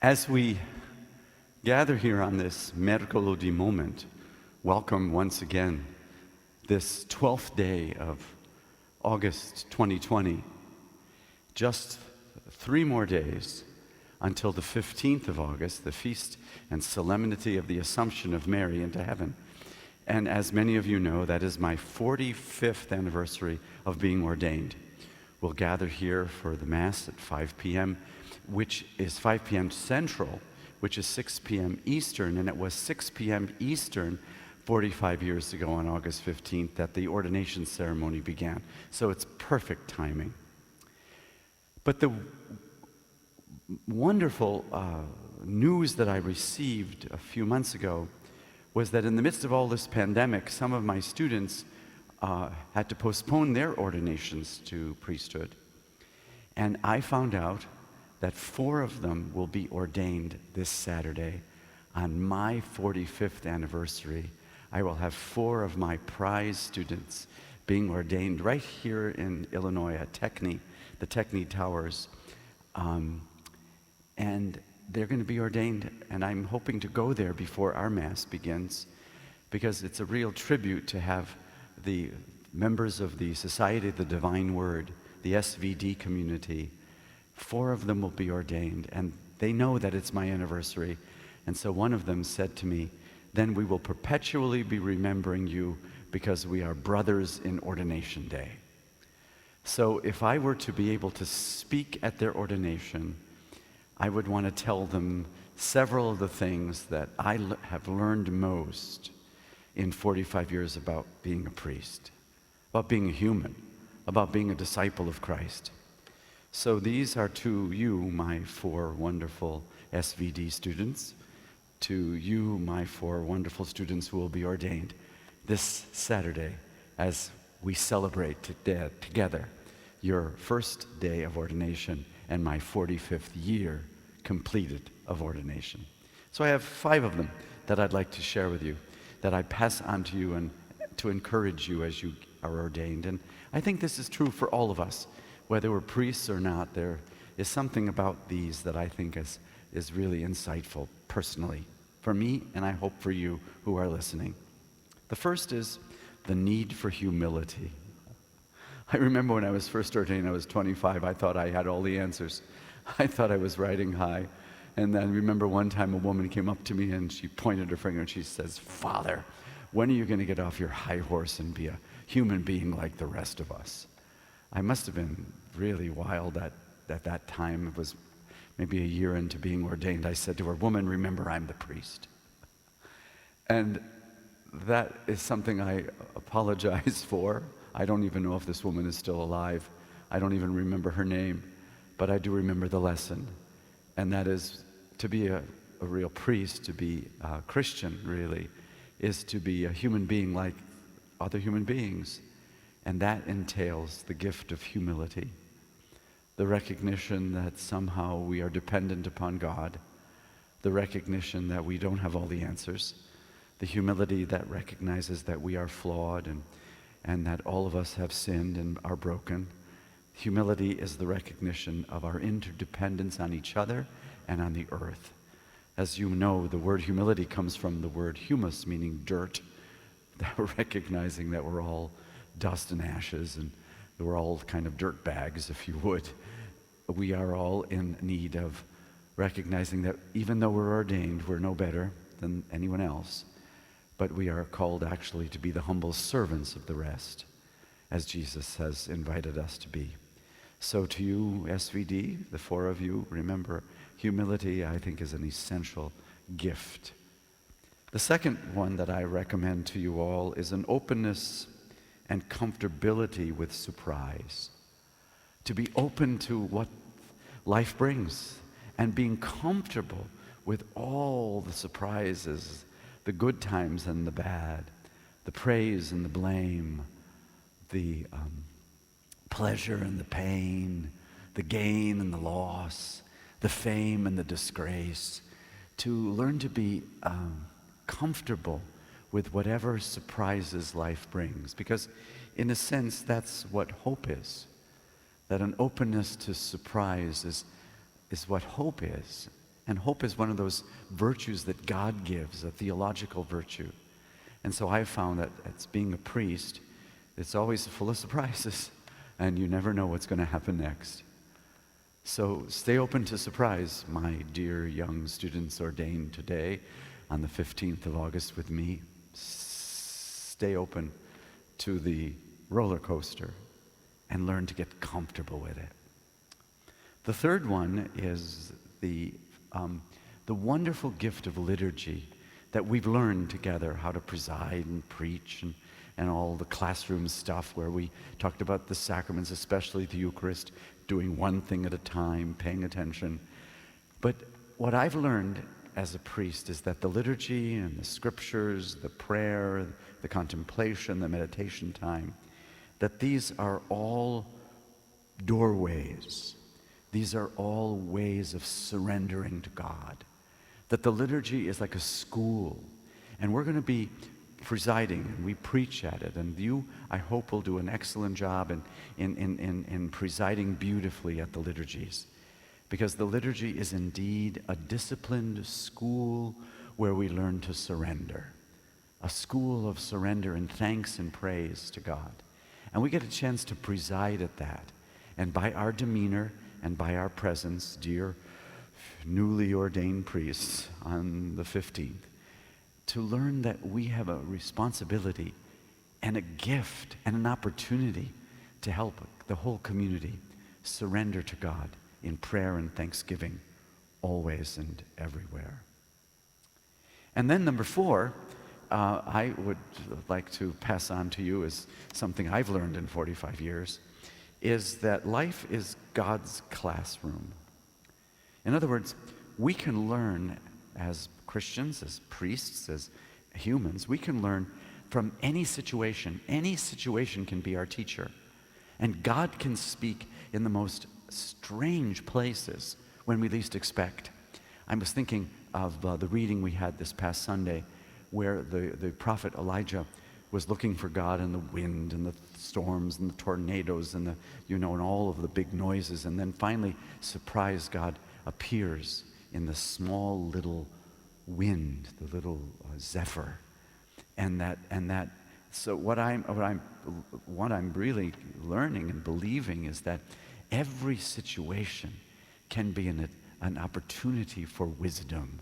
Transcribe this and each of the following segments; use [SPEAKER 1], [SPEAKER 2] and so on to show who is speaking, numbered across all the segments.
[SPEAKER 1] As we gather here on this Mercoledi Moment, welcome once again this 12th day of August 2020. Just 3 more days until the 15th of August, the feast and solemnity of the Assumption of Mary into heaven. And as many of you know, that is my 45th anniversary of being ordained. We'll gather here for the Mass at 5 p.m., which is 5 p.m. Central, which is 6 p.m. Eastern, and it was 6 p.m. Eastern 45 years ago on August 15th that the ordination ceremony began. So it's perfect timing. But the wonderful news that I received a few months ago was that in the midst of all this pandemic, some of my students had to postpone their ordinations to priesthood. And I found out that 4 of them will be ordained this Saturday. On my 45th anniversary, I will have 4 of my prize students being ordained right here in Illinois at the Techni Towers. And they're going to be ordained, and I'm hoping to go there before our Mass begins, because it's a real tribute to have the members of the Society of the Divine Word, the SVD community. 4 of them will be ordained, and they know that it's my anniversary. And so one of them said to me, "Then we will perpetually be remembering you because we are brothers in ordination day." So if I were to be able to speak at their ordination, I would want to tell them several of the things that I have learned most in 45 years about being a priest, about being a human, about being a disciple of Christ. So these are to you, my 4 wonderful SVD students, to you, my 4 wonderful students who will be ordained this Saturday as we celebrate together your first day of ordination and my 45th year completed of ordination. So I have 5 of them that I'd like to share with you, that I pass on to you and to encourage you as you are ordained. And I think this is true for all of us, whether we're priests or not. There is something about these that I think is really insightful personally for me, and I hope for you who are listening. The first is the need for humility. I remember when I was first ordained, I was 25, I thought I had all the answers. I thought I was riding high. And then I remember one time a woman came up to me and she pointed her finger and she says, "Father, when are you going to get off your high horse and be a human being like the rest of us?" I must have been really wild at that time. It was maybe a year into being ordained. I said to her, "Woman, remember I'm the priest." And that is something I apologize for. I don't even know if this woman is still alive. I don't even remember her name, but I do remember the lesson. And that is, to be a real priest, to be a Christian really, is to be a human being like other human beings. And that entails the gift of humility, the recognition that somehow we are dependent upon God, the recognition that we don't have all the answers, the humility that recognizes that we are flawed and that all of us have sinned and are broken. Humility is the recognition of our interdependence on each other and on the earth. As you know, the word humility comes from the word humus, meaning dirt, recognizing that we're all dust and ashes, and we're all kind of dirt bags, if you would. We are all in need of recognizing that even though we're ordained, we're no better than anyone else, but we are called actually to be the humble servants of the rest, as Jesus has invited us to be. So to you, SVD, the 4 of you, remember, humility, I think, is an essential gift. The second one that I recommend to you all is an openness and comfortability with surprise. To be open to what life brings and being comfortable with all the surprises, the good times and the bad, the praise and the blame, the pleasure and the pain, the gain and the loss, the fame and the disgrace. To learn to be comfortable with whatever surprises life brings. Because in a sense, that's what hope is. That an openness to surprise is what hope is. And hope is one of those virtues that God gives, a theological virtue. And so I've found that as being a priest, it's always full of surprises, and you never know what's going to happen next. So stay open to surprise, my dear young students ordained today on the 15th of August with me. Stay open to the roller coaster and learn to get comfortable with it. The third one is the wonderful gift of liturgy that we've learned together, how to preside and preach and all the classroom stuff where we talked about the sacraments, especially the Eucharist, doing one thing at a time, paying attention. But what I've learned as a priest is that the liturgy and the scriptures, the prayer, the contemplation, the meditation time, that these are all doorways. These are all ways of surrendering to God. That the liturgy is like a school, and we're going to be presiding, and we preach at it, and you, I hope, will do an excellent job in presiding beautifully at the liturgies, because the liturgy is indeed a disciplined school where we learn to surrender, a school of surrender and thanks and praise to God. And we get a chance to preside at that, and by our demeanor and by our presence, dear newly ordained priests on the 15th, to learn that we have a responsibility and a gift and an opportunity to help the whole community surrender to God in prayer and thanksgiving always and everywhere. And then number 4, I would like to pass on to you as something I've learned in 45 years, is that life is God's classroom. In other words, we can learn as Christians, as priests, as humans, we can learn from any situation. Any situation can be our teacher. And God can speak in the most strange places when we least expect. I was thinking of the reading we had this past Sunday where the prophet Elijah was looking for God in the wind and the storms and the tornadoes and and all of the big noises, and then finally, surprise, God appears in the small little wind, the little zephyr, and that. So what I'm really learning and believing is that every situation can be an opportunity for wisdom.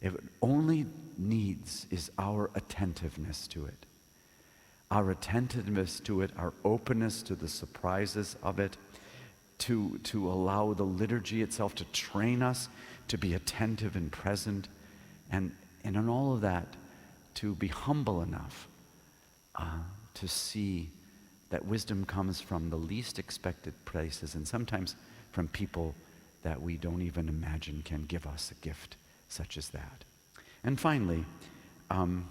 [SPEAKER 1] If it only needs is our attentiveness to it. Our attentiveness to it, our openness to the surprises of it, to allow the liturgy itself to train us to be attentive and present, and in all of that, to be humble enough to see that wisdom comes from the least expected places, and sometimes from people that we don't even imagine can give us a gift such as that. And finally, I've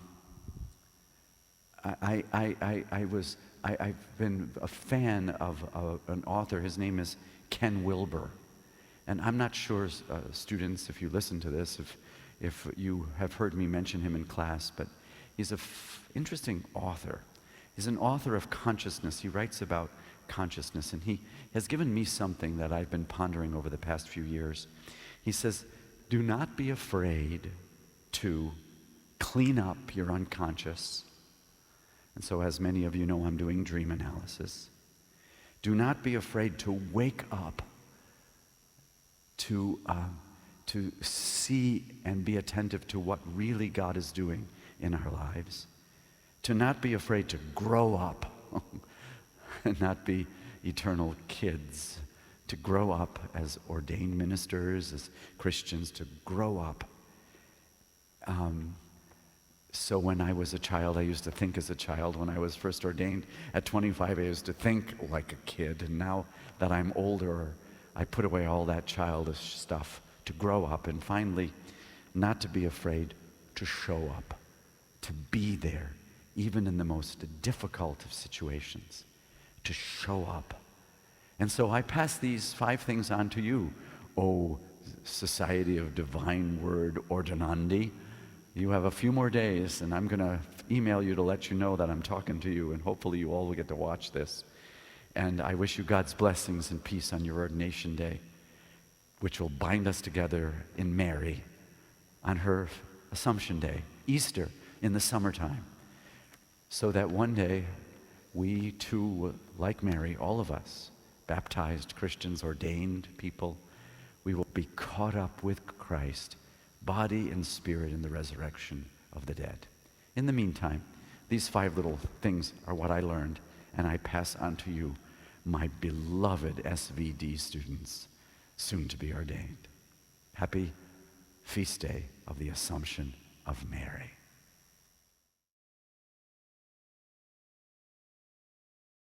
[SPEAKER 1] been a fan of an author. His name is Ken Wilber. And I'm not sure, students, if you listen to this, if you have heard me mention him in class, but he's an interesting author. He's an author of consciousness. He writes about consciousness, and he has given me something that I've been pondering over the past few years. He says, do not be afraid to clean up your unconscious. And so, as many of you know, I'm doing dream analysis. Do not be afraid to wake up, to see and be attentive to what really God is doing in our lives. To not be afraid to grow up and not be eternal kids. To grow up as ordained ministers, as Christians, to grow up. So when I was a child, I used to think as a child. When I was first ordained at 25, I used to think like a kid. And now that I'm older, I put away all that childish stuff to grow up, and finally, not to be afraid to show up, to be there, even in the most difficult of situations, to show up. And so I pass these 5 things on to you, O Society of Divine Word Ordinandi. You have a few more days, and I'm going to email you to let you know that I'm talking to you, and hopefully you all will get to watch this. And I wish you God's blessings and peace on your ordination day. which will bind us together in Mary on her Assumption Day, Easter in the summertime, so that one day we too, like Mary, all of us, baptized Christians, ordained people, we will be caught up with Christ, body and spirit, in the resurrection of the dead. In the meantime, these 5 little things are what I learned, and I pass on to you, my beloved SVD students, soon to be ordained. Happy feast day of the Assumption of Mary.